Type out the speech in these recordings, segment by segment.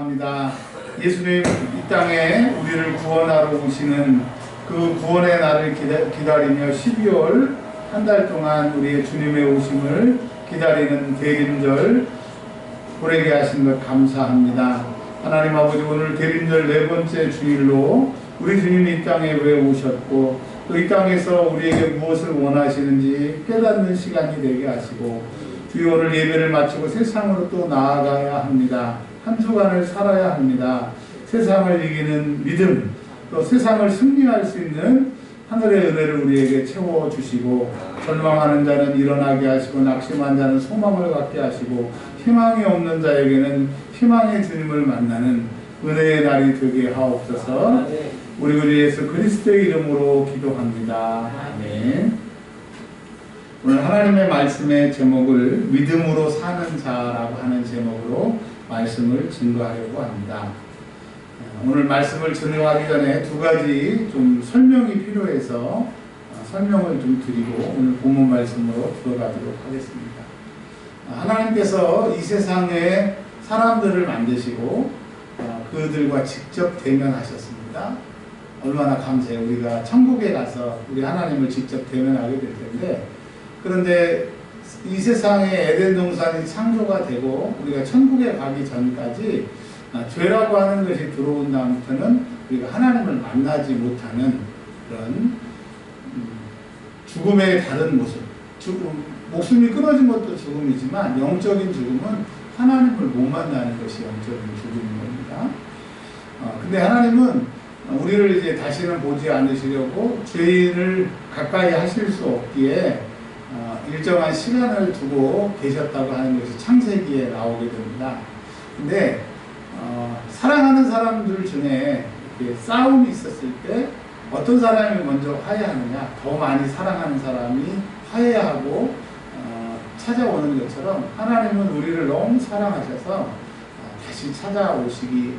감사합니다. 예수님 이 땅에 우리를 구원하러 오시는 그 구원의 날을 기다리며 12월 한 달 동안 우리의 주님의 오심을 기다리는 대림절 보내게 하신 것 감사합니다. 하나님 아버지, 오늘 대림절 네 번째 주일로 우리 주님이 이 땅에 왜 오셨고 또 이 땅에서 우리에게 무엇을 원하시는지 깨닫는 시간이 되게 하시고, 주여 오늘 예배를 마치고 세상으로 또 나아가야 합니다. 한 주간을 살아야 합니다. 세상을 이기는 믿음, 또 세상을 승리할 수 있는 하늘의 은혜를 우리에게 채워주시고, 절망하는 자는 일어나게 하시고 낙심한 자는 소망을 갖게 하시고, 희망이 없는 자에게는 희망의 주님을 만나는 은혜의 날이 되게 하옵소서. 우리 주 예수 그리스도의 이름으로 기도합니다. 아멘. 오늘 하나님의 말씀의 제목을 믿음으로 사는 자라고 하는 제목으로 말씀을 증거하려고 합니다. 오늘 말씀을 증거하기 전에 두 가지 좀 설명이 필요해서 설명을 좀 드리고 오늘 본문 말씀으로 들어가도록 하겠습니다. 하나님께서 이 세상에 사람들을 만드시고 그들과 직접 대면하셨습니다. 얼마나 감사해요. 우리가 천국에 가서 우리 하나님을 직접 대면하게 될 텐데, 그런데 이 세상에 에덴 동산이 창조가 되고 우리가 천국에 가기 전까지 죄라고 하는 것이 들어온 다음부터는 우리가 하나님을 만나지 못하는 그런 죽음의 다른 모습, 목숨이 끊어진 것도 죽음이지만 영적인 죽음은 하나님을 못 만나는 것이 영적인 죽음인 겁니다. 근데 하나님은 우리를 이제 다시는 보지 않으시려고 죄인을 가까이 하실 수 없기에 일정한 시간을 두고 계셨다고 하는 것이 창세기에 나오게 됩니다. 근데 사랑하는 사람들 중에 이렇게 싸움이 있었을 때 어떤 사람이 먼저 화해하느냐, 더 많이 사랑하는 사람이 화해하고 찾아오는 것처럼 하나님은 우리를 너무 사랑하셔서 다시 찾아오시기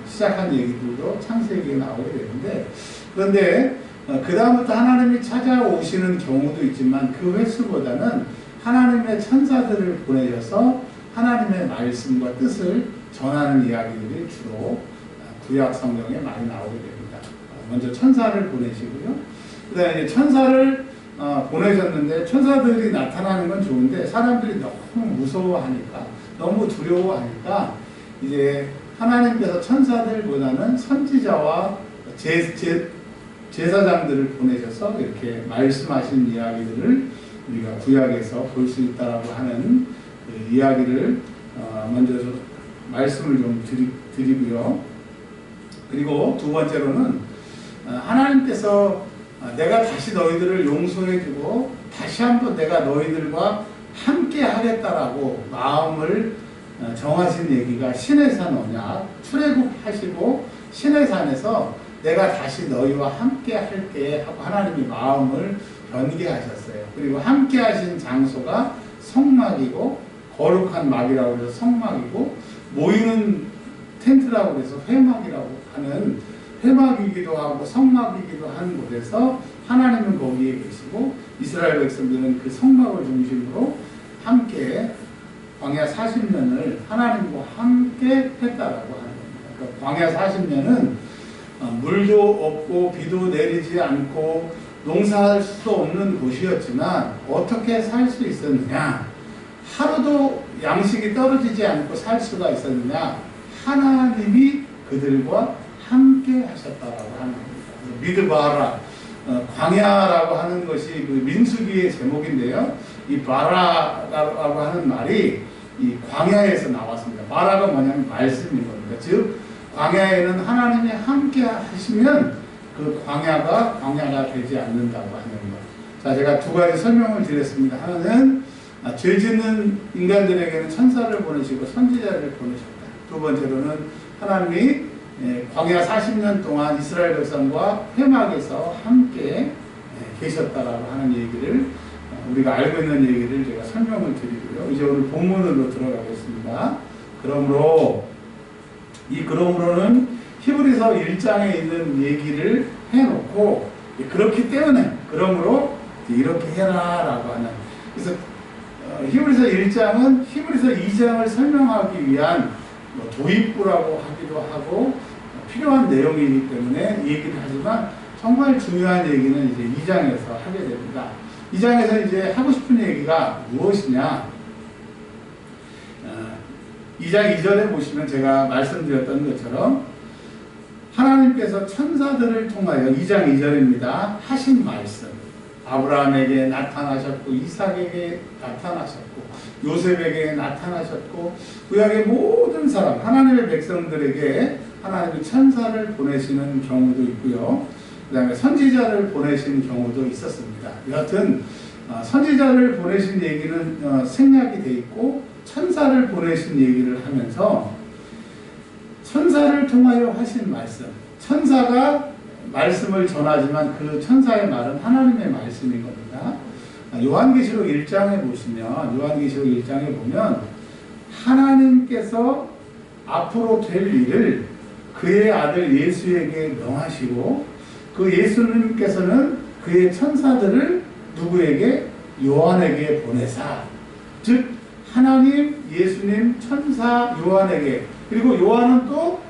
시작한 얘기들도 창세기에 나오게 되는데, 그런데 그 다음부터 하나님이 찾아오시는 경우도 있지만 그 횟수보다는 하나님의 천사들을 보내셔서 하나님의 말씀과 뜻을 전하는 이야기들이 주로 구약 성경에 많이 나오게 됩니다. 먼저 천사를 보내시고요. 그 다음에 천사를 보내셨는데, 천사들이 나타나는 건 좋은데 사람들이 너무 무서워하니까, 너무 두려워하니까 이제 하나님께서 천사들보다는 선지자와 제사장들을 보내셔서 이렇게 말씀하신 이야기들을 우리가 구약에서 볼 수 있다라고 하는 그 이야기를 먼저 말씀을 좀 드리고요. 그리고 두 번째로는 하나님께서 내가 다시 너희들을 용서해주고 다시 한번 내가 너희들과 함께 하겠다라고 마음을 정하신 얘기가 시내산 언약, 출애굽하시고 시내산에서 내가 다시 너희와 함께 할게 하고 하나님이 마음을 변개하셨어요. 그리고 함께 하신 장소가 성막이고, 거룩한 막이라고 해서 성막이고, 모이는 텐트라고 해서 회막이라고 하는, 회막이기도 하고 성막이기도 한 곳에서 하나님은 거기에 계시고 이스라엘 백성들은 그 성막을 중심으로 함께 광야 40년을 하나님과 함께 했다라고 하는 겁니다. 그러니까 광야 40년은 물도 없고 비도 내리지 않고 농사할 수도 없는 곳이었지만 어떻게 살 수 있었느냐? 하루도 양식이 떨어지지 않고 살 수가 있었느냐? 하나님이 그들과 함께 하셨다라고 하는 겁니다. 미드바라, 광야라고 하는 것이 그 민수기의 제목인데요. 이 바라라고 하는 말이 이 광야에서 나왔습니다. 바라가 뭐냐면 말씀인 겁니다. 즉 광야에는 하나님이 함께 하시면 그 광야가 되지 않는다고 하는 것. 자, 제가 두 가지 설명을 드렸습니다. 하나는 죄 짓는 인간들에게는 천사를 보내시고 선지자를 보내셨다. 두 번째로는 하나님이 광야 40년 동안 이스라엘 백성과 회막에서 함께 계셨다라고 하는 얘기를, 우리가 알고 있는 얘기를 제가 설명을 드리고요. 이제 오늘 본문으로 들어가겠습니다. 그러므로는 히브리서 1장에 있는 얘기를 해놓고, 그렇기 때문에 그러므로 이렇게 해라라고 하는, 그래서 히브리서 1장은 히브리서 2장을 설명하기 위한 뭐 도입부라고 하기도 하고 필요한 내용이기 때문에 이 얘기를 하지만 정말 중요한 얘기는 이제 2장에서 하게 됩니다. 2장에서 이제 하고 싶은 얘기가 무엇이냐? 2장 2절에 보시면 제가 말씀드렸던 것처럼 하나님께서 천사들을 통하여 2장 2절입니다. 하신 말씀. 아브라함에게 나타나셨고 이삭에게 나타나셨고 요셉에게 나타나셨고 구약의 모든 사람 하나님의 백성들에게 하나님이 천사를 보내시는 경우도 있고요. 그 다음에 선지자를 보내신 경우도 있었습니다. 여하튼 선지자를 보내신 얘기는 생략이 돼 있고 천사를 보내신 얘기를 하면서 천사를 통하여 하신 말씀, 천사가 말씀을 전하지만 그 천사의 말은 하나님의 말씀인 겁니다. 요한계시록 1장에 보시면 요한계시록 1장에 보면 하나님께서 앞으로 될 일을 그의 아들 예수에게 명하시고 그 예수님께서는 그의 천사들을 누구에게? 요한에게 보내사, 즉 하나님, 예수님, 천사 요한에게, 그리고 요한은 또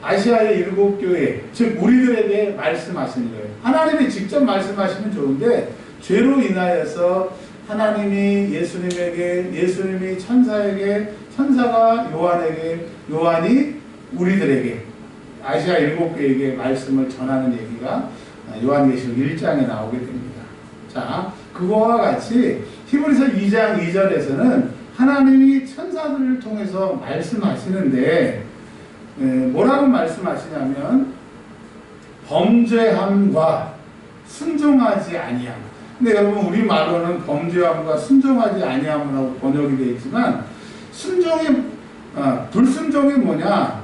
아시아의 7교회, 즉 우리들에게 말씀하시는 거예요. 하나님이 직접 말씀하시면 좋은데 죄로 인하여서 하나님이 예수님에게, 예수님이 천사에게, 천사가 요한에게, 요한이 우리들에게, 아시아 7교회에게 말씀을 전하는 얘기가 요한계시록 1장에 나오게 됩니다. 자, 그거와 같이 히브리서 2장 2절에서는 하나님이 천사들을 통해서 말씀하시는데 뭐라고 말씀하시냐면 범죄함과 순종하지 아니함. 근데 여러분 우리말로는 범죄함과 순종하지 아니함이라고 번역이 되어 있지만 불순종이 뭐냐?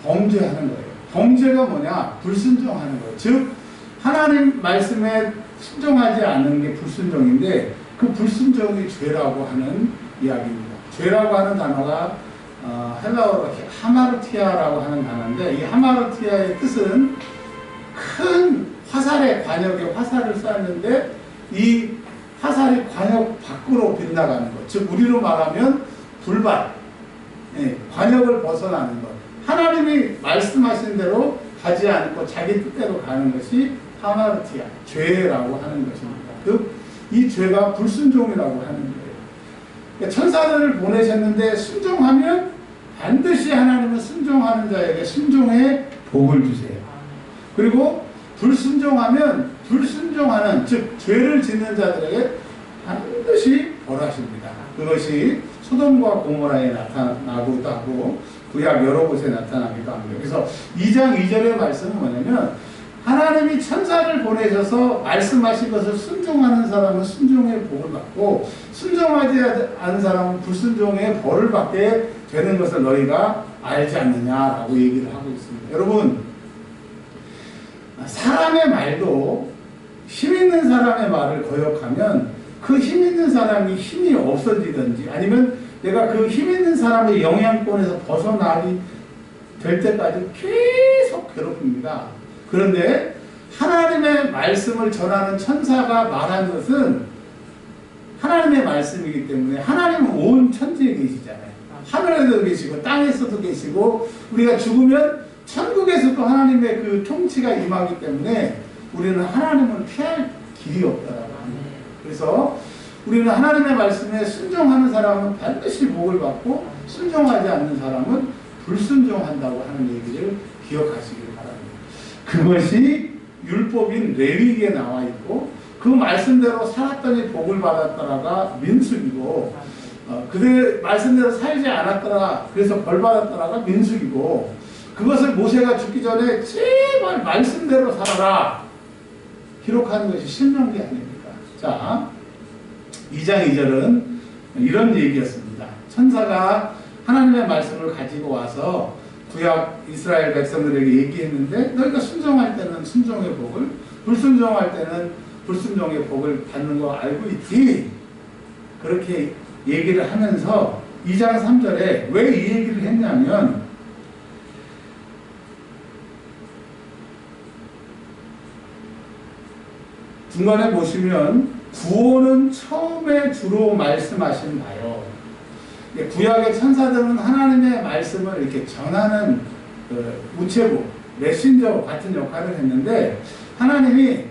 범죄하는 거예요. 범죄가 뭐냐? 불순종하는 거예요. 즉 하나님 말씀에 순종하지 않는 게 불순종인데 그 불순종이 죄라고 하는 이야기입니다. 죄라고 하는 단어가 헬라어로 하마르티아라고 하는 단어인데 이 하마르티아의 뜻은 큰 화살에 관역에 화살을 쐈는데 이 화살이 관역 밖으로 빗나가는 것. 즉 우리로 말하면 불발, 관역을 벗어나는 것. 하나님이 말씀하신 대로 가지 않고 자기 뜻대로 가는 것이 하마르티아, 죄라고 하는 것입니다. 즉 이 죄가 불순종이라고 하는 거예요. 그러니까 천사들을 보내셨는데 순종하면 반드시 하나님은 순종하는 자에게 순종의 복을 주세요. 그리고 불순종하면 불순종하는, 즉 죄를 짓는 자들에게 반드시 벌하십니다. 그것이 소돔과 고모라에 나타나기도 하고 구약 여러 곳에 나타나기도 합니다. 그래서 2장 2절의 말씀은 뭐냐면 하나님이 천사를 보내셔서 말씀하신 것을 순종하는 사람은 순종의 복을 받고 순종하지 않은 사람은 불순종의 벌을 받게 되는 것을 너희가 알지 않느냐라고 얘기를 하고 있습니다. 여러분, 사람의 말도 힘 있는 사람의 말을 거역하면 그 힘 있는 사람이 힘이 없어지든지 아니면 내가 그 힘 있는 사람의 영향권에서 벗어나기 될 때까지 계속 괴롭힙니다. 그런데 하나님의 말씀을 전하는 천사가 말한 것은 하나님의 말씀이기 때문에 하나님은 온 천지에 계시잖아요. 하늘에도 계시고 땅에서도 계시고 우리가 죽으면 천국에서도 하나님의 그 통치가 임하기 때문에 우리는 하나님을 피할 길이 없다라고 합니다. 그래서 우리는 하나님의 말씀에 순종하는 사람은 반드시 복을 받고 순종하지 않는 사람은 불순종한다고 하는 얘기를 기억하시길 바랍니다. 그것이 율법인 레위기에 나와 있고 그 말씀대로 살았더니 복을 받았더라가 민수기고 그들 말씀대로 살지 않았더라 그래서 벌 받았더라가 민수기고 그것을 모세가 죽기 전에 제발 말씀대로 살아라 기록하는 것이 신명기 아닙니까? 자, 2장 2절은 이런 얘기였습니다. 천사가 하나님의 말씀을 가지고 와서 구약 이스라엘 백성들에게 얘기했는데 너희가 순종할 때는 순종의 복을 불순종할 때는 불순종의 복을 받는 거 알고 있지? 그렇게 얘기를 하면서 2장 3절에 왜 이 얘기를 했냐면 중간에 보시면 구원은 처음에 주로 말씀하신 바요. 구약의 천사들은 하나님의 말씀을 이렇게 전하는 우체국, 메신저 같은 역할을 했는데 하나님이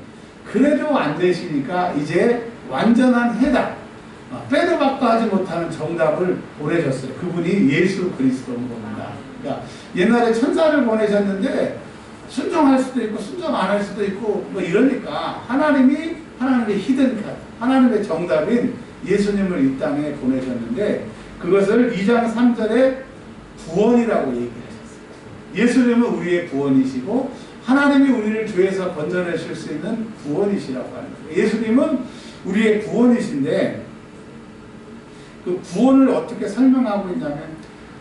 그래도 안 되시니까 이제 완전한 해답, 빼도 박도 하지 못하는 정답을 보내셨어요. 그분이 예수 그리스도인 겁니다. 그러니까 옛날에 천사를 보내셨는데 순종할 수도 있고 순종 안 할 수도 있고 뭐 이러니까 하나님의 히든 카드, 하나님의 정답인 예수님을 이 땅에 보내셨는데 그것을 2장 3절에 구원이라고 얘기하셨어요. 예수님은 우리의 구원이시고 하나님이 우리를 죄에서 건져내실 수 있는 구원이시라고 하는 거예요. 예수님은 우리의 구원이신데 그 구원을 어떻게 설명하고 있냐면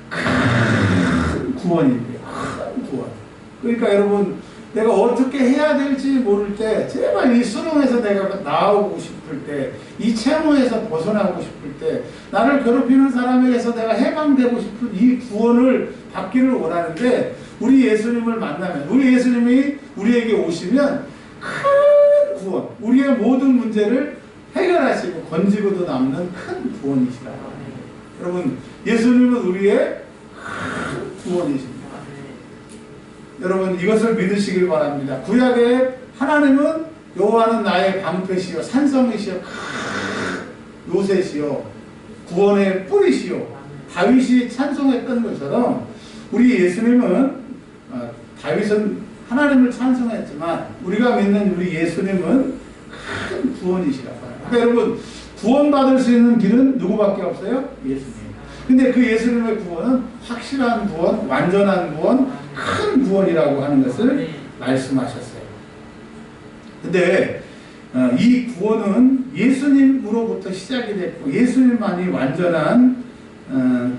큰 구원인데요. 큰 구원. 그러니까 여러분 내가 어떻게 해야 될지 모를 때 제발 이 수렁에서 내가 나오고 싶을 때 이 채무에서 벗어나고 싶을 때 나를 괴롭히는 사람에게서 내가 해방되고 싶은 이 구원을 받기를 원하는데 우리 예수님을 만나면 우리 예수님이 우리에게 오시면 큰 구원 우리의 모든 문제를 해결하시고 건지고도 남는 큰 구원이시라고 합니다. 여러분 예수님은 우리의 큰 구원이십니다. 여러분 이것을 믿으시길 바랍니다. 구약의 하나님은 여호와는 나의 방패시요 산성이시요 요새시요 구원의 뿌리시요 다윗이 찬송했던 것처럼 우리 예수님은 다윗은 하나님을 찬송했지만 우리가 믿는 우리 예수님은 큰 구원이시라고 해요. 그러니까 여러분 구원받을 수 있는 길은 누구밖에 없어요? 예수님. 근데 그 예수님의 구원은 확실한 구원, 완전한 구원, 큰 구원이라고 하는 것을 말씀하셨어요. 근데 이 구원은 예수님으로부터 시작이 됐고 예수님만이 완전한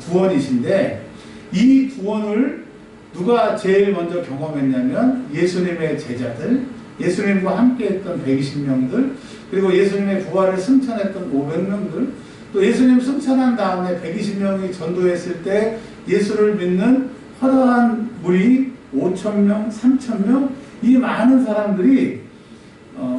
구원이신데 이 구원을 누가 제일 먼저 경험했냐면 예수님의 제자들, 예수님과 함께했던 120명들, 그리고 예수님의 부활을 승천했던 500명들, 또 예수님 승천한 다음에 120명이 전도했을 때 예수를 믿는 허다한 무리 5,000명, 3,000명, 이 많은 사람들이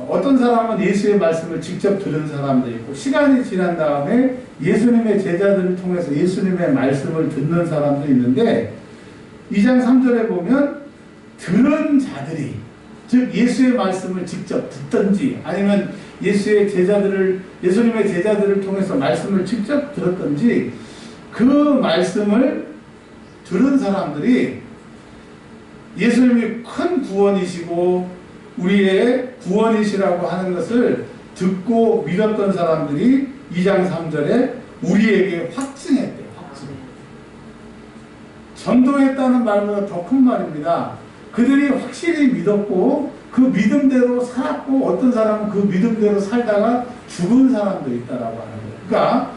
어떤 사람은 예수의 말씀을 직접 들은 사람도 있고 시간이 지난 다음에 예수님의 제자들을 통해서 예수님의 말씀을 듣는 사람도 있는데 2장 3절에 보면 들은 자들이 즉 예수의 말씀을 직접 듣든지 아니면 예수님의 제자들을 통해서 말씀을 직접 들었든지 그 말씀을 들은 사람들이 예수님이 큰 구원이시고 우리의 구원이시라고 하는 것을 듣고 믿었던 사람들이 2장 3절에 우리에게 확증했대요. 확증. 전도했다는 말보다 더 큰 말입니다. 그들이 확실히 믿었고 그 믿음대로 살았고 어떤 사람은 그 믿음대로 살다가 죽은 사람도 있다라고 하는 거예요. 그러니까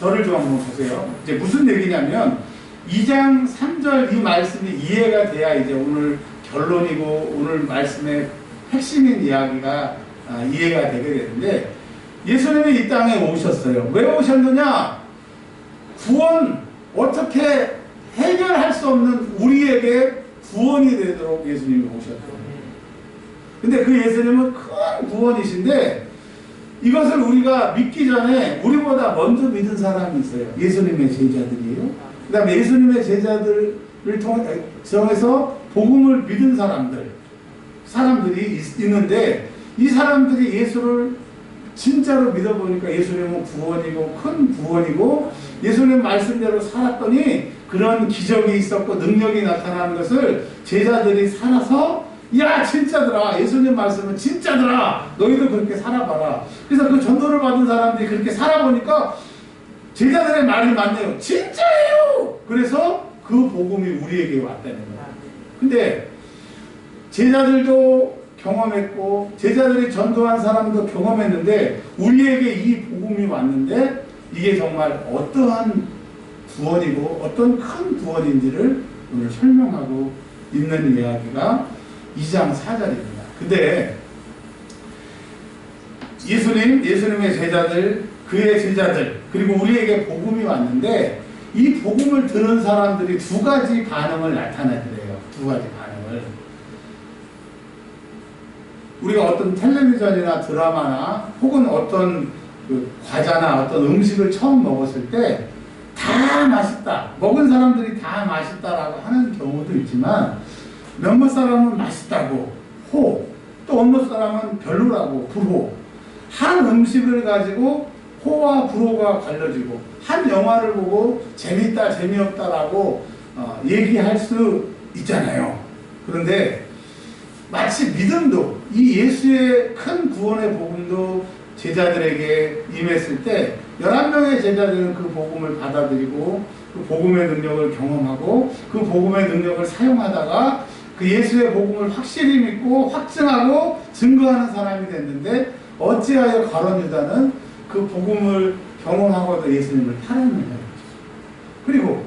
저를 좀 한번 보세요. 이제 무슨 얘기냐면 2장 3절 이 말씀이 이해가 돼야 이제 오늘 결론이고 오늘 말씀의 핵심인 이야기가 이해가 되게 되는데 예수님이 이 땅에 오셨어요. 왜 오셨느냐? 구원 어떻게 해결할 수 없는 우리에게 구원이 되도록 예수님이 오셨죠. 근데 그 예수님은 큰 구원이신데 이것을 우리가 믿기 전에 우리보다 먼저 믿은 사람이 있어요. 예수님의 제자들이에요. 그 다음에 예수님의 제자들을 통해서 복음을 믿은 사람들이 있는데 이 사람들이 예수를 진짜로 믿어보니까 예수님은 구원이고 큰 구원이고 예수님 말씀대로 살았더니 그런 기적이 있었고 능력이 나타나는 것을 제자들이 살아서 야 진짜더라 예수님 말씀은 진짜더라 너희도 그렇게 살아봐라. 그래서 그 전도를 받은 사람들이 그렇게 살아보니까 제자들의 말이 맞네요. 진짜예요. 그래서 그 복음이 우리에게 왔다는 거예요. 근데 제자들도 경험했고 제자들이 전도한 사람도 경험했는데 우리에게 이 복음이 왔는데 이게 정말 어떠한 구원이고 어떤 큰 구원인지를 오늘 설명하고 있는 이야기가 2장 4절입니다. 근데 예수님의 제자들, 그의 제자들 그리고 우리에게 복음이 왔는데 이 복음을 들은 사람들이 두 가지 반응을 나타내더래요. 두 가지 반응을. 우리가 어떤 텔레비전이나 드라마나 혹은 어떤 그 과자나 어떤 음식을 처음 먹었을 때 다 맛있다, 먹은 사람들이 다 맛있다라고 하는 경우도 있지만 몇몇 사람은 맛있다고 호, 또 어느 사람은 별로라고 불호. 한 음식을 가지고 호와 불호가 갈려지고 한 영화를 보고 재밌다 재미없다라고 얘기할 수 있잖아요. 그런데 마치 믿음도, 이 예수의 큰 구원의 복음도 제자들에게 임했을 때 11명의 제자들은 그 복음을 받아들이고 그 복음의 능력을 경험하고 그 복음의 능력을 사용하다가 그 예수의 복음을 확실히 믿고 확증하고 증거하는 사람이 됐는데, 어찌하여 가룟 유다는 그 복음을 경험하고도 예수님을 팔았느냐. 그리고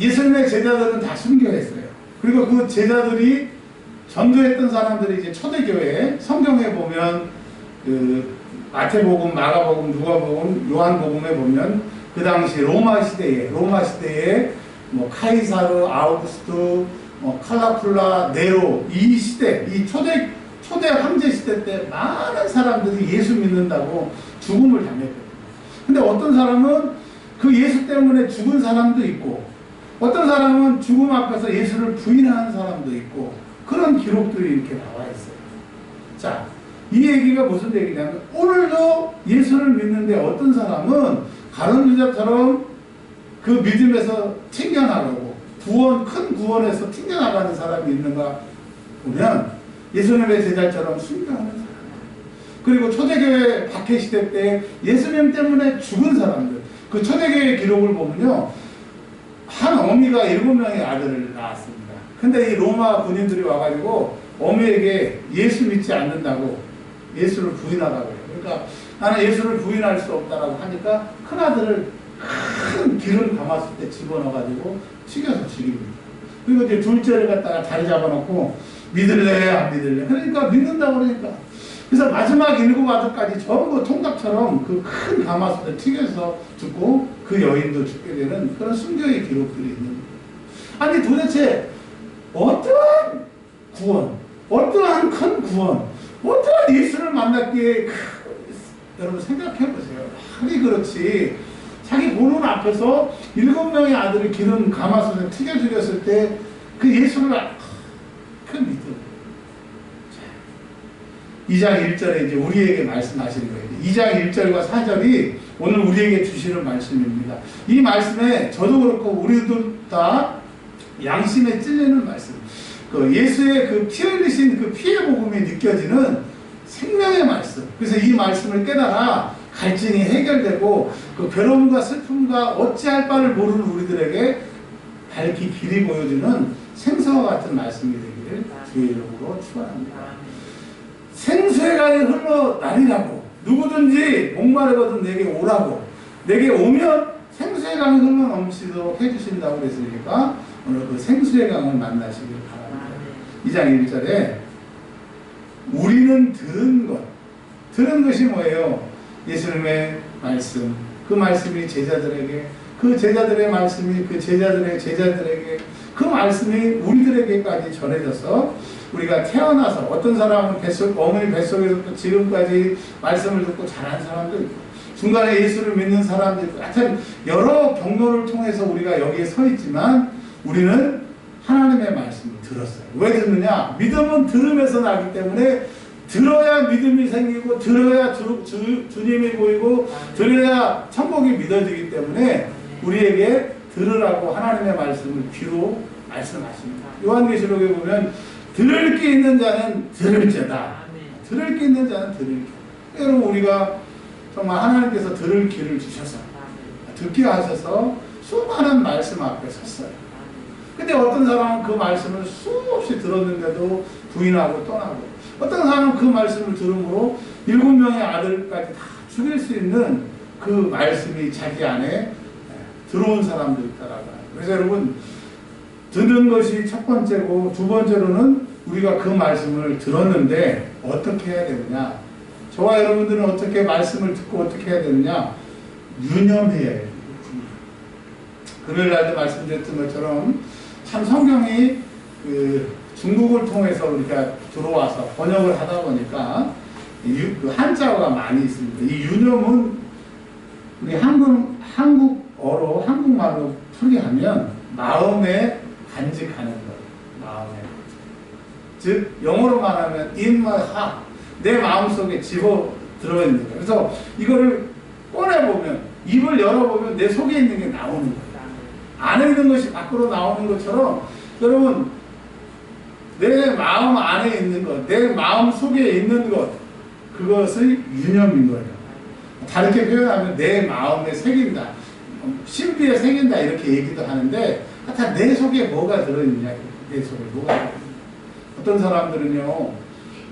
예수님의 제자들은 다 순교했어요. 그리고 그 제자들이 전도했던 사람들이 이제 초대교회, 성경에 보면 그 마태복음, 마가복음, 누가복음, 요한복음에 보면 그 당시 로마 시대에 뭐 카이사르, 아우구스투, 칼라쿨라, 네로, 이 시대, 이 초대 황제 시대 때 많은 사람들이 예수 믿는다고 죽음을 당했거든요. 근데 어떤 사람은 그 예수 때문에 죽은 사람도 있고, 어떤 사람은 죽음 앞에서 예수를 부인하는 사람도 있고, 그런 기록들이 이렇게 나와 있어요. 자, 이 얘기가 무슨 얘기냐면, 오늘도 예수를 믿는데 어떤 사람은 가룟 유다처럼 그 믿음에서 튕겨나가고 큰 구원에서 튕겨나가는 사람이 있는가 보면 예수님의 제자처럼 순교하는 사람, 그리고 초대교회 박해시대 때 예수님 때문에 죽은 사람들, 그 초대교회 기록을 보면요, 한 어미가 7명의 아들을 낳았습니다. 근데 이 로마 군인들이 와가지고 어미에게 예수 믿지 않는다고 예수를 부인하라고 해요. 그러니까 나는 예수를 부인할 수 없다라고 하니까 큰아들을 큰 기름 가마솥에 집어넣어가지고 튀겨서 죽입니다. 그리고 이제 둘째를 갖다가 자리 잡아놓고 믿을래 안 믿을래, 그러니까 믿는다고 그러니까. 그래서 마지막 7 아들까지 전부 통닭처럼 그 큰 가마솥에 튀겨서 죽고 그 여인도 죽게 되는 그런 순교의 기록들이 있는 거예요. 아니 도대체 어떠한 구원, 어떠한 큰 구원, 어떠한 예수를 만났기에 여러분 생각해 보세요. 아니 그렇지, 자기 보는 앞에서 7명의 아들을 기름 가마솥에 튀겨 죽였을 때 그 예수를 그 믿음. 2장 1절에 이제 우리에게 말씀하시는 거예요. 2장 1절과 4절이 오늘 우리에게 주시는 말씀입니다. 이 말씀에 저도 그렇고 우리도 다 양심에 찔리는 말씀. 그 예수의 그 피 흘리신 그 피의 복음이 느껴지는 생명의 말씀. 그래서 이 말씀을 깨달아 갈증이 해결되고 그 괴로움과 슬픔과 어찌할 바를 모르는 우리들에게 밝히 길이 보여주는 생수와 같은 말씀이 되기를 주의 이름으로 축원합니다. 생수의 강이 흘러나리라고, 누구든지 목마르거든 내게 오라고, 내게 오면 생수의 강이 흘러넘치도록 해주신다고 그랬으니까 오늘 그 생수의 강을 만나시길 바랍니다. 2장 1절에 우리는 들은 것이 뭐예요? 예수님의 말씀, 그 말씀이 제자들에게, 그 제자들의 말씀이 그 제자들에게 그 말씀이 우리들에게까지 전해져서 우리가 태어나서 어떤 사람은 어머니 뱃속에서 지금까지 말씀을 듣고 자란 사람도 있고 중간에 예수를 믿는 사람도 있고, 하여튼 여러 경로를 통해서 우리가 여기에 서 있지만 우리는 하나님의 말씀을 들었어요. 왜 듣느냐? 믿음은 들음에서 나기 때문에 들어야 믿음이 생기고 들어야 주님이 보이고 들어야 천국이 믿어지기 때문에 우리에게 들으라고 하나님의 말씀을 귀로 말씀하십니다. 요한계시록에 보면 들을 게 있는 자는 들을지어다. 들을 게 있는 자는 들을게. 여러분 우리가 정말 하나님께서 들을 귀를 주셔서 듣게 하셔서 수많은 말씀 앞에 섰어요. 근데 어떤 사람은 그 말씀을 수없이 들었는데도 부인하고 떠나고, 어떤 사람은 그 말씀을 들음으로 7명의 아들까지 다 죽일 수 있는 그 말씀이 자기 안에 들어온 사람도 있다라고. 그래서 여러분 듣는 것이 첫 번째고, 두 번째로는 우리가 그 말씀을 들었는데 어떻게 해야 되느냐. 저와 여러분들은 어떻게 말씀을 듣고 어떻게 해야 되느냐. 유념해야 해요. 금요일 날도 말씀드렸던 것처럼 참 성경이 그 중국을 통해서 우리가 들어와서 번역을 하다 보니까 그 한자어가 많이 있습니다. 이 유념은 우리 한국 어로 한국말로 풀이하면 마음에 간직하는 것. 마음에. 즉 영어로 말하면 in my heart. 내 마음속에 집어 들어있는 거예요. 그래서 이거를 꺼내보면, 입을 열어보면 내 속에 있는 게 나오는 거예요. 안에 있는 것이 밖으로 나오는 것처럼 여러분 내 마음 안에 있는 것, 내 마음 속에 있는 것, 그것의 유념인 거예요. 다르게 표현하면 내 마음에 새긴다, 신비에 새긴다 이렇게 얘기도 하는데, 하여튼 내 속에 뭐가 들어있느냐, 내 속에 뭐가 들어있느냐. 어떤 사람들은요,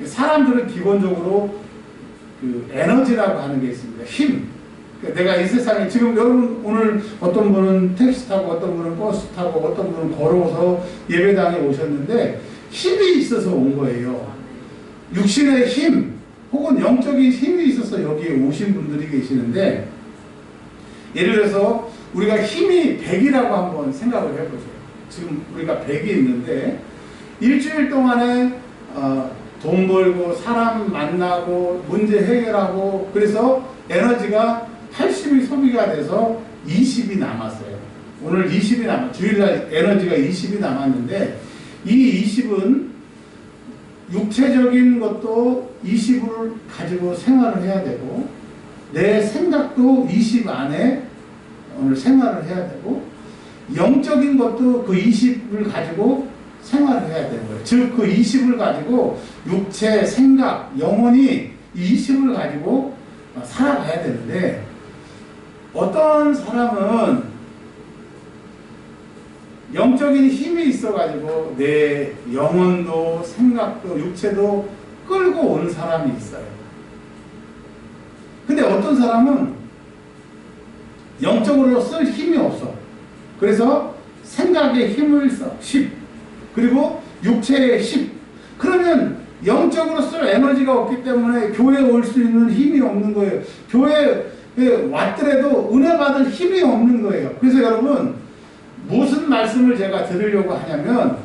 사람들은 기본적으로 그 에너지라고 하는 게 있습니다. 힘. 내가 이 세상에 지금 여러분 오늘 어떤 분은 택시 타고 어떤 분은 버스 타고 어떤 분은 걸어서 예배당에 오셨는데 힘이 있어서 온 거예요. 육신의 힘 혹은 영적인 힘이 있어서 여기에 오신 분들이 계시는데, 예를 들어서 우리가 힘이 100이라고 한번 생각을 해보세요. 지금 우리가 100이 있는데 일주일 동안에 돈 벌고 사람 만나고 문제 해결하고 그래서 에너지가 80이 소비가 돼서 20이 남았어요. 오늘 20이 주일날 에너지가 20이 남았는데, 이 20은 육체적인 것도 20을 가지고 생활을 해야 되고, 내 생각도 20 안에 오늘 생활을 해야 되고, 영적인 것도 그 20을 가지고 생활을 해야 되는 거예요. 즉 그 20을 가지고 육체, 생각, 영혼이 20을 가지고 살아가야 되는데, 어떤 사람은 영적인 힘이 있어가지고 내 영혼도 생각도 육체도 끌고 온 사람이 있어요. 근데 어떤 사람은 영적으로 쓸 힘이 없어. 그래서 생각에 힘을 써. 10. 그리고 육체에 10. 그러면 영적으로 쓸 에너지가 없기 때문에 교회에 올 수 있는 힘이 없는 거예요. 교회에 왔더라도 은혜 받을 힘이 없는 거예요. 그래서 여러분, 무슨 말씀을 제가 드리려고 하냐면,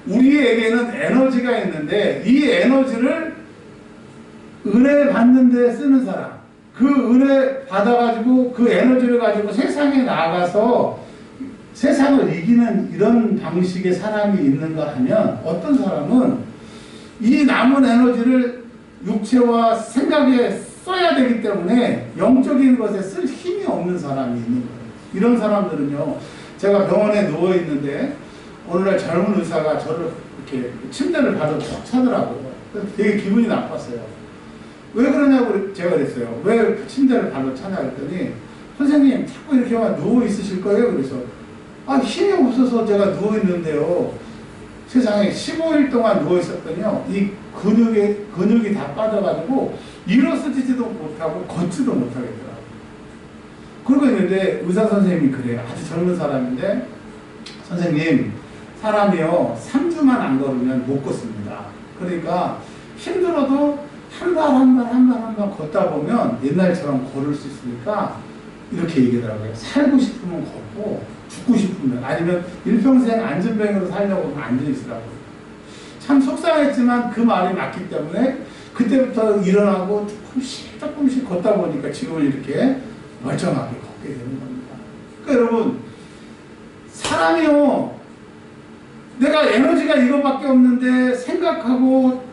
우리에게는 에너지가 있는데 이 에너지를 은혜 받는 데 쓰는 사람, 그 은혜 받아가지고 그 에너지를 가지고 세상에 나가서 세상을 이기는 이런 방식의 사람이 있는가 하면, 어떤 사람은 이 남은 에너지를 육체와 생각에 써야 되기 때문에 영적인 것에 쓸 힘이 없는 사람이 있는 거예요. 이런 사람들은요, 제가 병원에 누워있는데 오늘날 젊은 의사가 저를 이렇게 침대를 봐서 툭 차더라고요. 그래서 되게 기분이 나빴어요. 왜 그러냐고 제가 그랬어요. 왜 침대를 발로 차냐 그랬더니, 선생님 자꾸 이렇게만 누워 있으실 거예요? 그래서 힘이 없어서 제가 누워 있는데요, 세상에 15일 동안 누워 있었더니요, 이 근육이 다 빠져가지고 일어서지도 못하고 걷지도 못하겠더라고요. 그러고 있는데 의사 선생님이 그래요. 아주 젊은 사람인데, 선생님, 사람이요 3주만 안 걸으면 못 걷습니다. 그러니까 힘들어도 한 발 걷다 보면 옛날처럼 걸을 수 있으니까, 이렇게 얘기하더라고요. 살고 싶으면 걷고 죽고 싶으면, 아니면 일평생 안전병으로 살려고 하면 앉아있으라고. 참 속상했지만 그 말이 맞기 때문에 그때부터 일어나고 조금씩 걷다 보니까 지금은 이렇게 멀쩡하게 걷게 되는 겁니다. 그러니까 여러분, 사람이요, 내가 에너지가 이거밖에 없는데 생각하고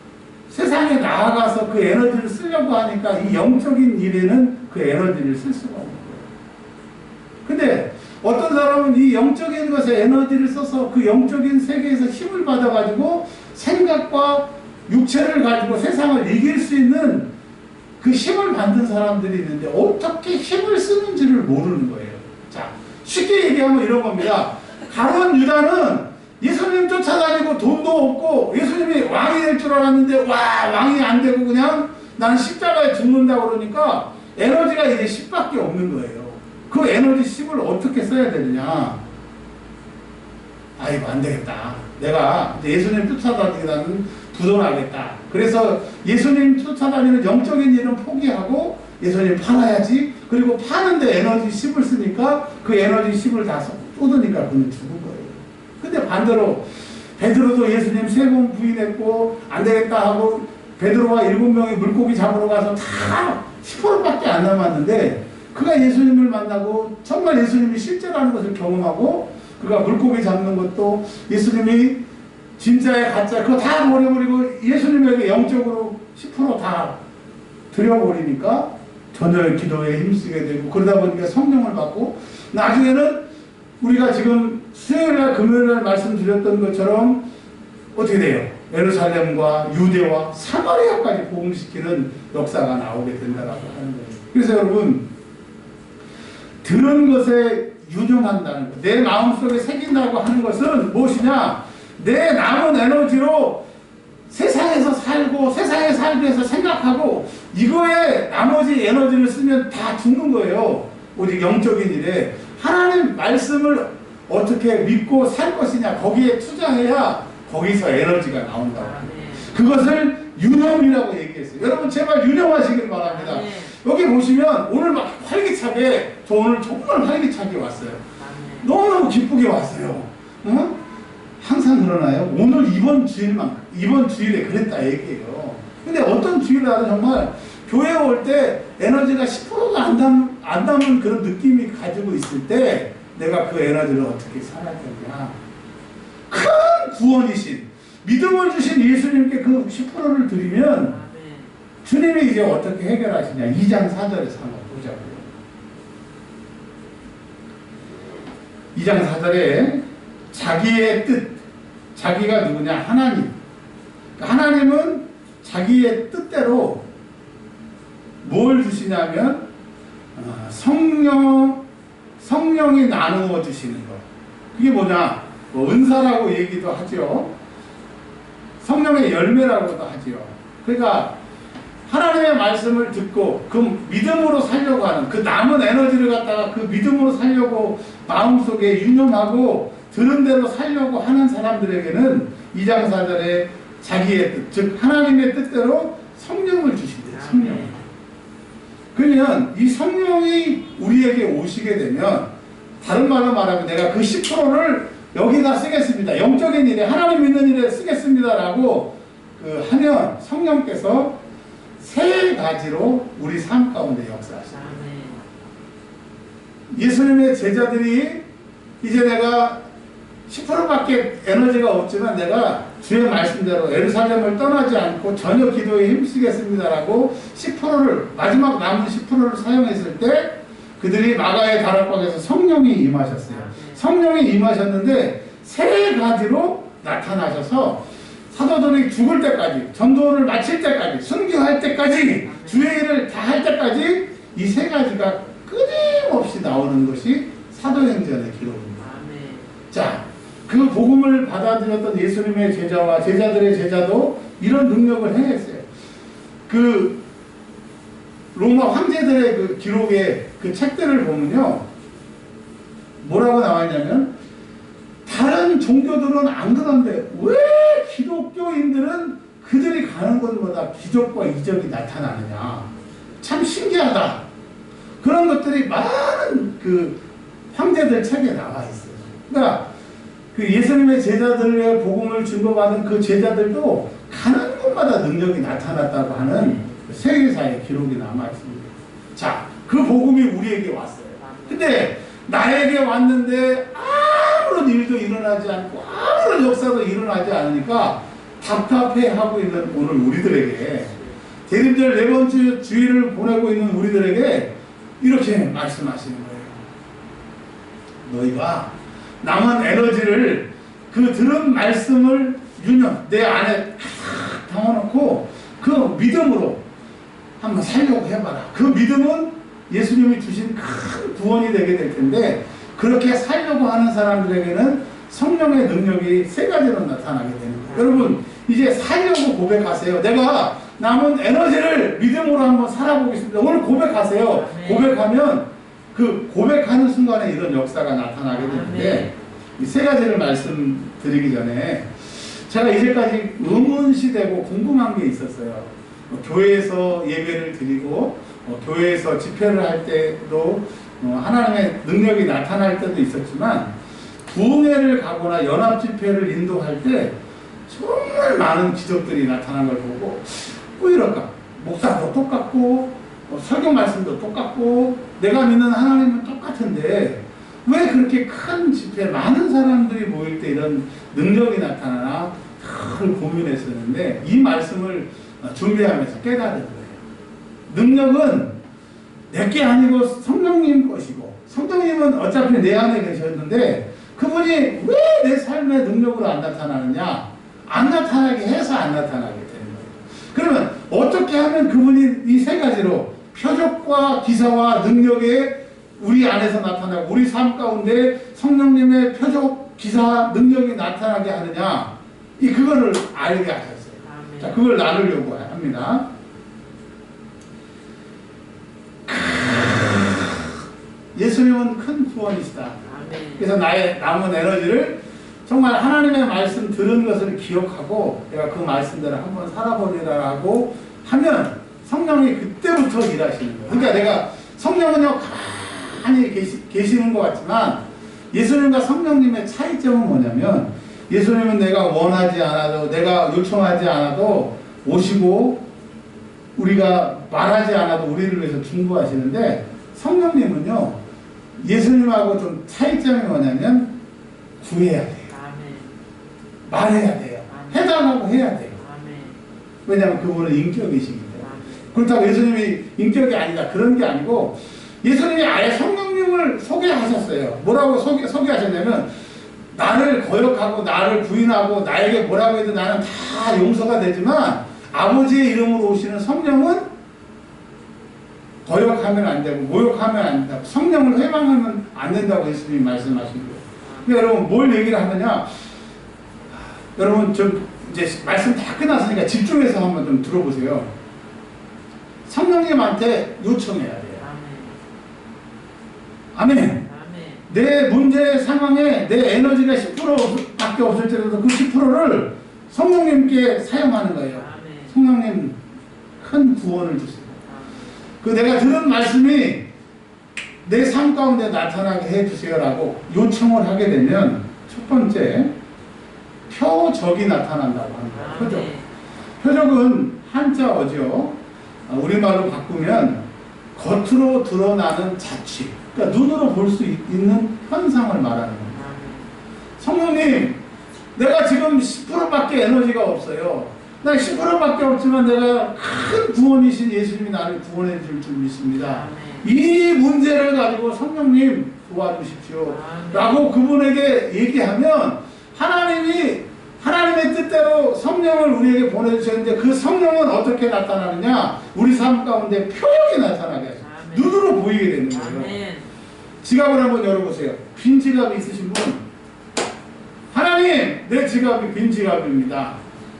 세상에 나아가서 그 에너지를 쓰려고 하니까 이 영적인 일에는 그 에너지를 쓸 수가 없는 거예요. 근데 어떤 사람은 이 영적인 것에 에너지를 써서 그 영적인 세계에서 힘을 받아가지고 생각과 육체를 가지고 세상을 이길 수 있는 그 힘을 받는 사람들이 있는데, 어떻게 힘을 쓰는지를 모르는 거예요. 자, 쉽게 얘기하면 이런 겁니다. 가룟 유다는 예수님 쫓아다니고 돈도 없고 예수님이 왕이 될 줄 알았는데, 왕이 안 되고 그냥 나는 십자가에 죽는다 그러니까 에너지가 이제 10밖에 없는 거예요. 그 에너지 10을 어떻게 써야 되느냐. 아이고, 안 되겠다. 내가 예수님 쫓아다니는 부도나겠다. 그래서 예수님 쫓아다니는 영적인 일은 포기하고 예수님 팔아야지. 그리고 파는데 에너지 10을 쓰니까 그 에너지 10을 다 쏟으니까 그는 죽은 거예요. 근데 반대로 베드로도 예수님 3번 부인했고 안 되겠다 하고 베드로와 7명이 물고기 잡으러 가서 다 10%밖에 안 남았는데, 그가 예수님을 만나고 정말 예수님이 실제라는 것을 경험하고 그가 물고기 잡는 것도 예수님이 진짜야 가짜 그거 다 버려버리고 예수님에게 영적으로 10%다 드려버리니까 전혀 기도에 힘쓰게 되고 그러다 보니까 성령을 받고 나중에는 우리가 지금 수요일날 금요일날 말씀드렸던 것처럼 어떻게 돼요? 예루살렘과 유대와 사마리아까지 복음시키는 역사가 나오게 된다라고 하는 거예요. 그래서 여러분 들은 것에 유념한다는 것, 내 마음속에 새긴다고 하는 것은 무엇이냐? 내 남은 에너지로 세상에서 살고 세상에 살기 위해서 생각하고 이거에 나머지 에너지를 쓰면 다 죽는 거예요. 오직 영적인 일에 하나님 말씀을 어떻게 믿고 살 것이냐 거기에 투자해야 거기서 에너지가 나온다고. 그것을 유념이라고 얘기했어요. 여러분 제발 유념하시길 바랍니다. 여기 보시면 오늘 막 활기차게 저 오늘 정말 활기차게 왔어요. 너무너무 기쁘게 왔어요. 어? 항상 그러나요? 오늘 이번 주일에 그랬다 얘기해요. 근데 어떤 주일날은 정말 교회에 올 때 에너지가 10%도 안 남은 그런 느낌이 가지고 있을 때 내가 그 에너지를 어떻게 살아야 되냐. 큰 구원이신 믿음을 주신 예수님께 그 10%를 드리면 주님이 이제 어떻게 해결하시냐. 2장 4절에서 한번 보자고요. 2장 4절에 자기의 뜻, 자기가 누구냐? 하나님. 하나님은 자기의 뜻대로 뭘 주시냐면 성령이 나누어 주시는 것. 그게 뭐냐? 뭐 은사라고 얘기도 하죠. 성령의 열매라고도 하죠. 그러니까 하나님의 말씀을 듣고 그 믿음으로 살려고 하는 그 남은 에너지를 갖다가 그 믿음으로 살려고 마음속에 유념하고 들은 대로 살려고 하는 사람들에게는 2장 4절에 자기의 뜻, 즉 하나님의 뜻대로 성령을 주신대요. 성령. 그러면 이 성령이 우리에게 오시게 되면 다른 말로 말하면 내가 그 10%를 여기다 쓰겠습니다. 영적인 일에 하나님 믿는 일에 쓰겠습니다라고 하면 성령께서 세 가지로 우리 삶 가운데 역사하십니다. 예수님의 제자들이 이제 내가 10%밖에 에너지가 없지만 내가 주의 말씀대로 예루살렘을 떠나지 않고 전혀 기도에 힘쓰겠습니다라고 10%를 마지막 남은 10%를 사용했을 때 그들이 마가의 다락방에서 성령이 임하셨어요. 성령이 임하셨는데 세 가지로 나타나셔서 사도들이 죽을 때까지, 전도를 마칠 때까지, 순교할 때까지, 주의 일을 다 할 때까지 이 세 가지가 끊임없이 나오는 것이 사도행전의 기록입니다. 자, 그 복음을 받아들였던 예수님의 제자와 제자들의 제자도 이런 능력을 행했어요. 그 로마 황제들의 그 기록의 그 책들을 보면요, 뭐라고 나와있냐면 다른 종교들은 안 그런데 왜 기독교인들은 그들이 가는 곳마다 기적과 이적이 나타나느냐. 참 신기하다. 그런 것들이 많은 그 황제들 책에 나와 있어요. 그러니까 그 예수님의 제자들의 복음을 증거받은 그 제자들도 가는 곳마다 능력이 나타났다고 하는 세계사의 기록이 남아 있습니다. 자, 그 복음이 우리에게 왔어요. 근데 나에게 왔는데 아무런 일도 일어나지 않고 아무런 역사도 일어나지 않으니까 답답해하고 있는 오늘 우리들에게, 대림절 네 번째 주일을 보내고 있는 우리들에게 이렇게 말씀하시는 거예요. 너희가 남은 에너지를 그 들은 말씀을 유념 내 안에 담아놓고 그 믿음으로 한번 살려고 해봐라. 그 믿음은 예수님이 주신 큰 구원이 되게 될 텐데, 그렇게 살려고 하는 사람들에게는 성령의 능력이 세 가지로 나타나게 됩니다. 여러분 이제 살려고 고백하세요. 내가 남은 에너지를 믿음으로 한번 살아보겠습니다. 오늘 고백하세요. 고백하면 그 고백하는 순간에 이런 역사가 나타나게 되는데, 이 세 가지를 말씀드리기 전에 제가 이제까지 의문시되고 궁금한 게 있었어요. 교회에서 예배를 드리고 교회에서 집회를 할 때도 하나님의 능력이 나타날 때도 있었지만, 부흥회를 가거나 연합 집회를 인도할 때 정말 많은 기적들이 나타난 걸 보고 왜 이럴까? 목사도 똑같고 설교 말씀도 똑같고 내가 믿는 하나님은 똑같은데 왜 그렇게 큰 집회, 많은 사람들이 모일 때 이런 능력이 나타나나 늘 고민했었는데 이 말씀을 준비하면서 깨달은 거예요. 능력은 내게 아니고 성령님 것이고, 성령님은 어차피 내 안에 계셨는데 그분이 왜 내 삶의 능력으로 안 나타나느냐? 안 나타나게 해서 안 나타나게 되는 거예요. 그러면 어떻게 하면 그분이 이 세 가지로 표적과 기사와 능력에 우리 안에서 나타나고 우리 삶 가운데 성령님의 표적, 기사, 능력이 나타나게 하느냐? 그거를 알게 하셨어요. 아멘. 자, 그걸 나누려고 합니다. 예수님은 큰 구원이시다. 아멘. 그래서 나의 남은 에너지를 정말 하나님의 말씀 들은 것을 기억하고 내가 그 말씀대로 한번 살아보리라고 하면 성령이 그때부터 일하시는 거예요. 그러니까 내가 성령은요 가만히 계시는 것 같지만 예수님과 성령님의 차이점은 뭐냐면 예수님은 내가 원하지 않아도 내가 요청하지 않아도 오시고 우리가 말하지 않아도 우리를 위해서 중보하시는데 성령님은요 예수님하고 좀 차이점이 뭐냐면 구해야 돼요. 아멘. 말해야 돼요. 아멘. 해달라고 해야 돼요. 아멘. 왜냐하면 그분은 인격이시기 때문에. 그렇다고 예수님이 인격이 아니다 그런 게 아니고 예수님이 아예 성령님을 소개하셨어요. 뭐라고 소개하셨냐면 나를 거역하고 나를 부인하고 나에게 뭐라고 해도 나는 다 용서가 되지만 아버지의 이름으로 오시는 성령은 거역하면 안 되고 모욕하면 안 된다고 성령을 회방하면 안 된다고 예수님이 말씀하신 거예요. 그러니까 여러분 뭘 얘기를 하느냐 여러분 좀 이제 말씀 다 끝났으니까 집중해서 한번 좀 들어보세요. 성령님한테 요청해야 돼요. 아멘. 아멘. 내 문제 상황에 내 에너지가 10%밖에 없을 때도 그 10%를 성령님께 사용하는 거예요. 아멘. 성령님 큰 구원을 주세요. 그 내가 들은 말씀이 내 삶 가운데 나타나게 해주세요라고 요청을 하게 되면 첫 번째 표적이 나타난다고 하는 거예요. 표적. 표적은 한자어죠. 우리말로 바꾸면 겉으로 드러나는 자취. 그러니까 눈으로 볼 수 있는 현상을 말하는 겁니다. 성령님, 내가 지금 10%밖에 에너지가 없어요. 나 10%밖에 없지만 내가 큰 구원이신 예수님이 나를 구원해 줄 줄 믿습니다. 이 문제를 가지고 성령님 도와주십시오. 라고 그분에게 얘기하면 하나님이 하나님의 뜻대로 성령을 우리에게 보내주셨는데 그 성령은 어떻게 나타나느냐? 우리 삶 가운데 표적이 나타나게 하죠. 눈으로 보이게 되는 거예요. 아멘. 지갑을 한번 열어보세요. 빈 지갑이 있으신 분? 하나님, 내 지갑이 빈 지갑입니다.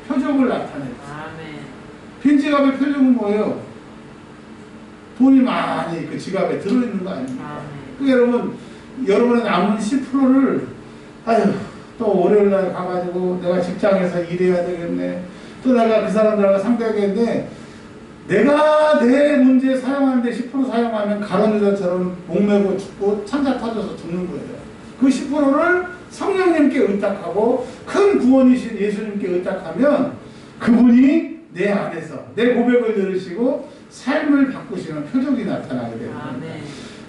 표적을 나타내요. 빈 지갑의 표적은 뭐예요? 돈이 많이 그 지갑에 들어있는 거 아닙니까? 그러니까 여러분의 남은 10%를 아유 또 월요일날 가가지고 내가 직장에서 일해야 되겠네. 또 내가 그 사람들하고 상대하겠는데 내가 내 문제에 사용하는데 10% 사용하면 가론유다처럼 목매고 죽고 창자 터져서 죽는 거예요. 그 10%를 성령님께 의탁하고 큰 구원이신 예수님께 의탁하면 그분이 내 안에서 내 고백을 들으시고 삶을 바꾸시는 표적이 나타나게 됩니다.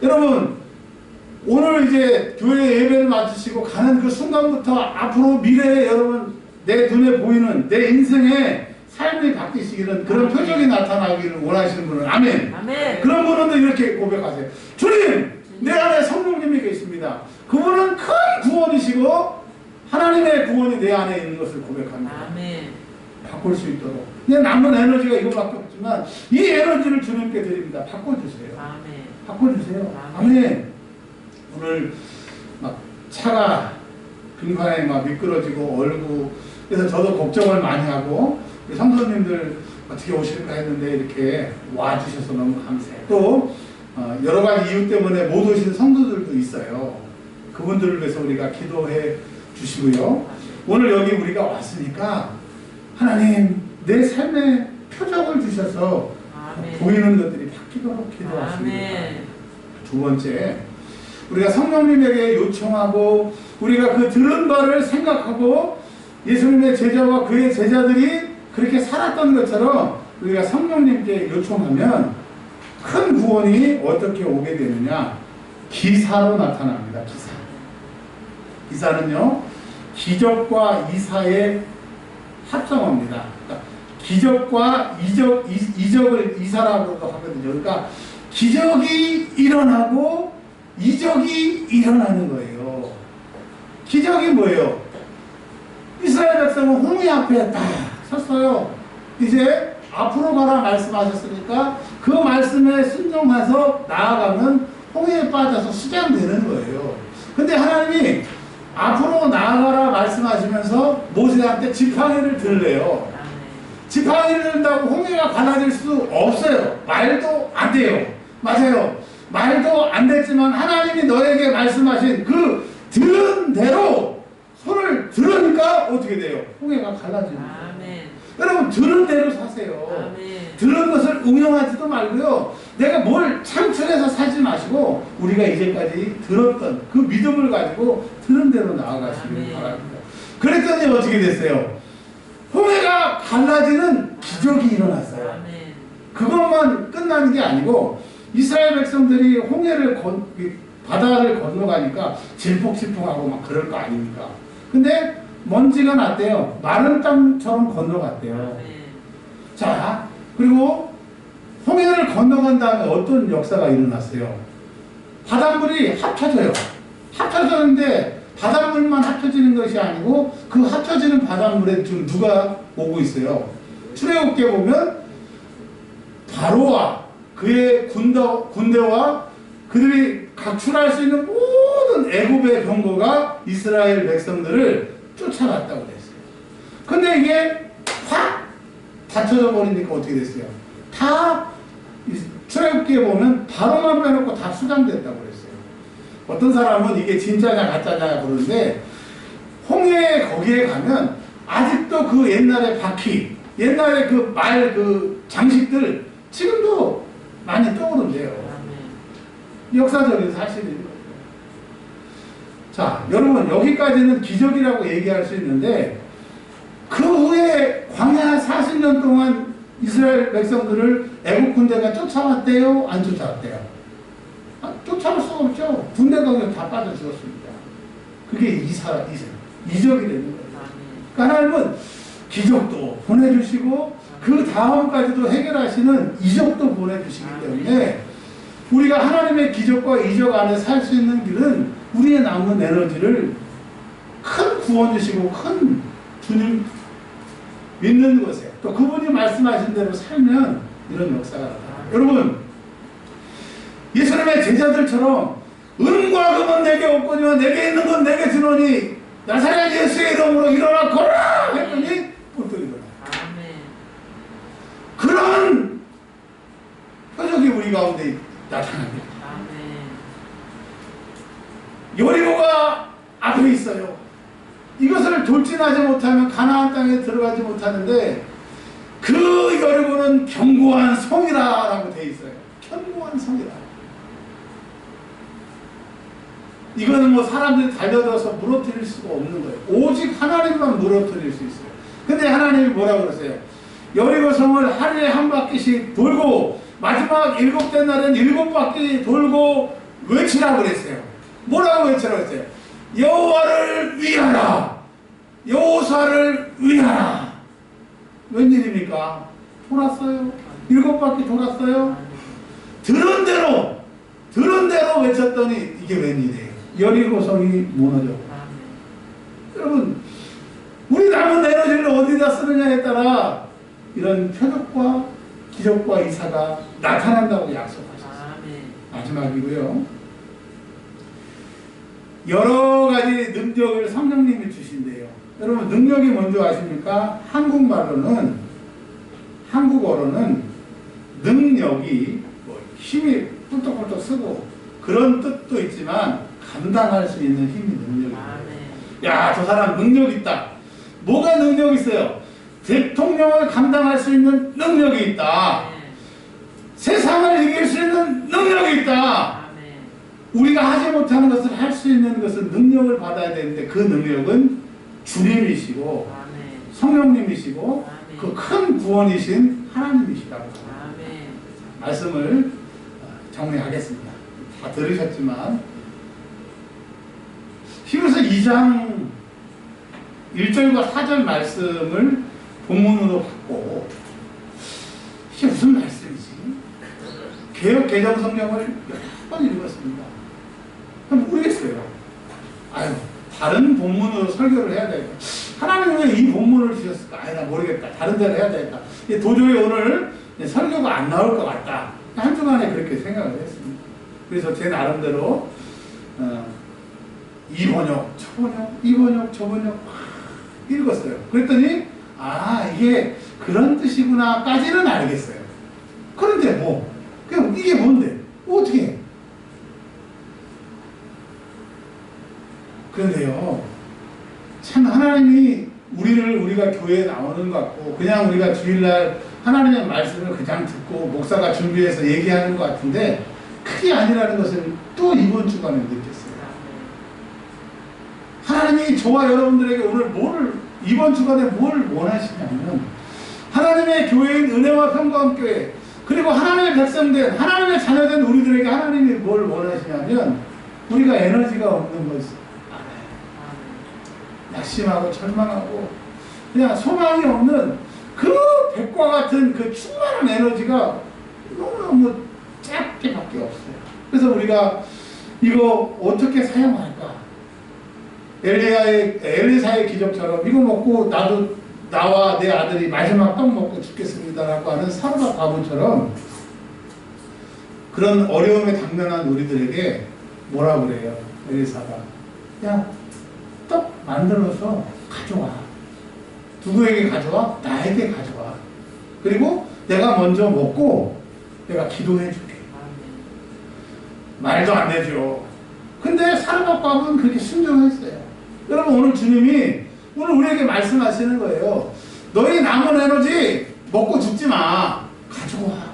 여러분 오늘 이제 교회 예배를 마치시고 가는 그 순간부터 앞으로 미래에 여러분 내 눈에 보이는 내 인생에 삶이 바뀌시기는 그런 표적이 나타나기를 원하시는 분은 아멘. 아멘. 그런 분은 이렇게 고백하세요. 주님, 내 안에 성령님이 계십니다. 그분은 큰 구원이시고 하나님의 구원이 내 안에 있는 것을 고백합니다. 아멘. 바꿀 수 있도록. 그냥 남은 에너지가 이거밖에 없지만 이 에너지를 주님께 드립니다. 바꿔주세요. 아멘. 바꿔주세요. 아멘. 아멘. 오늘 막 차가 빙판에 막 미끄러지고 얼고 그래서 저도 걱정을 많이 하고 성도님들 어떻게 오실까 했는데 이렇게 와주셔서 너무 감사해요. 또 여러 가지 이유 때문에 못 오신 성도들도 있어요. 그분들을 위해서 우리가 기도해 주시고요. 오늘 여기 우리가 왔으니까 하나님 내 삶에 표적을 주셔서 아멘. 보이는 것들이 바뀌도록 기도하십니다. 두 번째 우리가 성령님에게 요청하고 우리가 그 들은 바를 생각하고 예수님의 제자와 그의 제자들이 그렇게 살았던 것처럼 우리가 성령님께 요청하면 큰 구원이 어떻게 오게 되느냐? 기사로 나타납니다. 기사. 기사는요, 기적과 이사의 합성어입니다. 그러니까 기적과 이적을 이사라고도 하거든요. 그러니까 기적이 일어나고 이적이 일어나는 거예요. 기적이 뭐예요? 이스라엘 백성은 홍해 앞에 딱 섰어요. 이제 앞으로 가라 말씀하셨으니까 그 말씀에 순종해서 나아가면 홍해에 빠져서 수장되는 거예요. 근데 하나님이 앞으로 나아가라 말씀하시면서 모세한테 지팡이를 들래요. 지팡이를 든다고 홍해가 갈라질 수 없어요. 말도 안 돼요. 맞아요. 말도 안 됐지만 하나님이 너에게 말씀하신 그 들은 대로 손을 들으니까 어떻게 돼요? 홍해가 갈라집니다. 여러분 들은 대로 사세요. 아멘. 들은 것을 응용하지도 말고요. 내가 뭘 창출해서 살지 마시고 우리가 이제까지 들었던 그 믿음을 가지고 들은 대로 나아가시길 바랍니다. 그랬더니 어떻게 됐어요? 홍해가 갈라지는 기적이 일어났어요. 아멘. 그것만 끝나는 게 아니고 이스라엘 백성들이 홍해를 바다를 건너가니까 질퍽질퍽하고 막 그럴 거 아닙니까? 근데 먼지가 났대요. 마른 땅처럼 건너갔대요. 자, 그리고 홍해를 건너간 다음에 어떤 역사가 일어났어요? 바닷물이 합쳐져요. 합쳐졌는데 바닷물만 합쳐지는 것이 아니고 그 합쳐지는 바닷물에 지금 누가 오고 있어요? 출애굽기에 보면 바로와 그의 군대와 그들이 각출할 수 있는 모든 애굽의 병거가 이스라엘 백성들을 쫓아갔다고 그랬어요. 근데 이게 확 닫혀져 버리니까 어떻게 됐어요? 다 출애굽기에 보면 바로만 빼놓고 다 수장됐다고 그랬어요. 어떤 사람은 이게 진짜냐 가짜냐 그러는데 홍해 거기에 가면 아직도 그 옛날의 바퀴, 옛날에 그 말 그 장식들 지금도 많이 떠오른대요. 역사적인 사실인 거예요. 자, 여러분 여기까지는 기적이라고 얘기할 수 있는데 그 후에 광야 40년 동안 이스라엘 백성들을 애국 군대가 쫓아왔대요? 안 쫓아왔대요? 쫓아올 수가 없죠. 군대가 그냥 다 빠져 죽었습니다. 그게 이적이 되는 거예요. 그러니까 하나님은 기적도 보내주시고 그 다음까지도 해결하시는 이적도 보내주시기 때문에 우리가 하나님의 기적과 이적 안에 살 수 있는 길은 우리의 남은 에너지를 큰 구원 주시고 큰 주님 믿는 것에 또 그분이 말씀하신 대로 살면 이런 역사가 나타나요. 여러분 예수님의 제자들처럼 은과 금은 내게 없거니와 내게 있는 건 내게 주노니 나사렛 예수의 이름으로 일어나 걸어라 했더니 뿔떡 일어나. 그런 표적이 우리 가운데 나타납니다. 여리고가 앞에 있어요. 이것을 돌진하지 못하면 가나안 땅에 들어가지 못하는데 그 여리고는 견고한 성이라고 돼 있어요. 견고한 성이라. 이거는 뭐 사람들이 달려들어서 무너뜨릴 수가 없는 거예요. 오직 하나님만 무너뜨릴 수 있어요. 근데 하나님이 뭐라고 그러세요? 여리고 성을 하루에 한 바퀴씩 돌고 마지막 7째 날엔 7바퀴 돌고 외치라고 그랬어요. 뭐라고 외치라고 했어요? 여호와를 위하라. 여호사를 위하라. 웬일입니까? 돌았어요. 7바퀴 돌았어요. 들은 대로 외쳤더니 이게 웬일이에요? 여리고성이 무너져. 여러분 우리 남은 에너지를 어디다 쓰느냐에 따라 이런 표적과 기적과 이사가 나타난다고 약속하셨어요. 마지막이고요. 여러 가지 능력을 성령님이 주신대요. 여러분 능력이 뭔지 아십니까? 한국어로는 능력이 뭐 힘이 뿔떡뿔떡 쓰고 그런 뜻도 있지만 감당할 수 있는 힘이 능력이에요. 야, 저 사람 능력 있다. 뭐가 능력 있어요? 대통령을 감당할 수 있는 능력이 있다. 세상을 이길 수 있는 능력이 있다. 우리가 하지 못하는 것을 할 수 있는 것은 능력을 받아야 되는데 그 능력은 주님이시고 성령님이시고 그 큰 구원이신 하나님이시라고 말씀을 정리하겠습니다. 다 들으셨지만 히브리서 2장 1절과 4절 말씀을 본문으로 받고 이게 무슨 말씀이지? 개역 개정 성경을 여러 번 읽었습니다. 그럼 모르겠어요. 아유, 다른 본문으로 설교를 해야 되겠다. 하나님은 왜 이 본문을 주셨을까? 아유, 나 모르겠다. 다른 데로 해야 되겠다. 도저히 오늘 설교가 안 나올 것 같다. 한 주간에 그렇게 생각을 했습니다. 그래서 제 나름대로 2번역, 초번역, 2번역, 초번역 읽었어요. 그랬더니 아, 이게 그런 뜻이구나까지는 알겠어요. 그런데 뭐 그럼 이게 뭔데? 어떻게 해? 그런데요, 참 하나님이 우리가 교회에 나오는 것 같고 그냥 우리가 주일날 하나님의 말씀을 그냥 듣고 목사가 준비해서 얘기하는 것 같은데 그게 아니라는 것을 또 이번 주간에 느꼈어요. 하나님이 저와 여러분들에게 오늘 이번 주간에 뭘 원하시냐면 하나님의 교회인 은혜와 평강교회 그리고 하나님의 백성된 하나님의 자녀된 우리들에게 하나님이 뭘 원하시냐면 우리가 에너지가 없는 것을 알아요. 낙심하고 절망하고 그냥 소망이 없는 그 백과 같은 그 충만한 에너지가 너무너무 짧게밖에 없어요. 그래서 우리가 이거 어떻게 사용할까? 엘리사의 기적처럼 이거 먹고 나와 내 아들이 마지막 떡 먹고 죽겠습니다라고 하는 사르밧 과부처럼 그런 어려움에 당면한 우리들에게 뭐라 그래요? 엘리사가 야, 떡 만들어서 가져와. 누구에게 가져와? 나에게 가져와. 그리고 내가 먼저 먹고 내가 기도해 줄게. 말도 안 되죠. 근데 사르밧 과부는 그렇게 순종했어요. 여러분 오늘 주님이 오늘 우리에게 말씀하시는 거예요. 너희 남은 에너지 먹고 죽지 마. 가져와.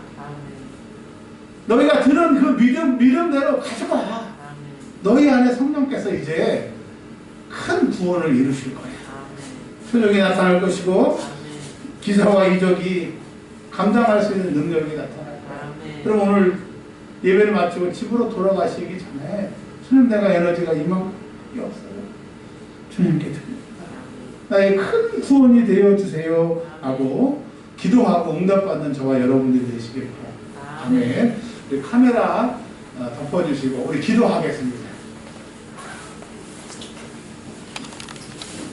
너희가 들은 그 믿음대로 가져와. 너희 안에 성령께서 이제 큰 구원을 이루실 거야. 표적이 나타날 것이고 기사와 이적이 감당할 수 있는 능력이 나타날 거야. 그럼 오늘 예배를 마치고 집으로 돌아가시기 전에 주님 내가 에너지가 이만큼밖에 없어요. 주님께 드립니다. 나의 큰 구원이 되어주세요 하고 기도하고 응답받는 저와 여러분들이 되시길 바랍니다. 아멘. 우리 카메라 덮어주시고 우리 기도하겠습니다.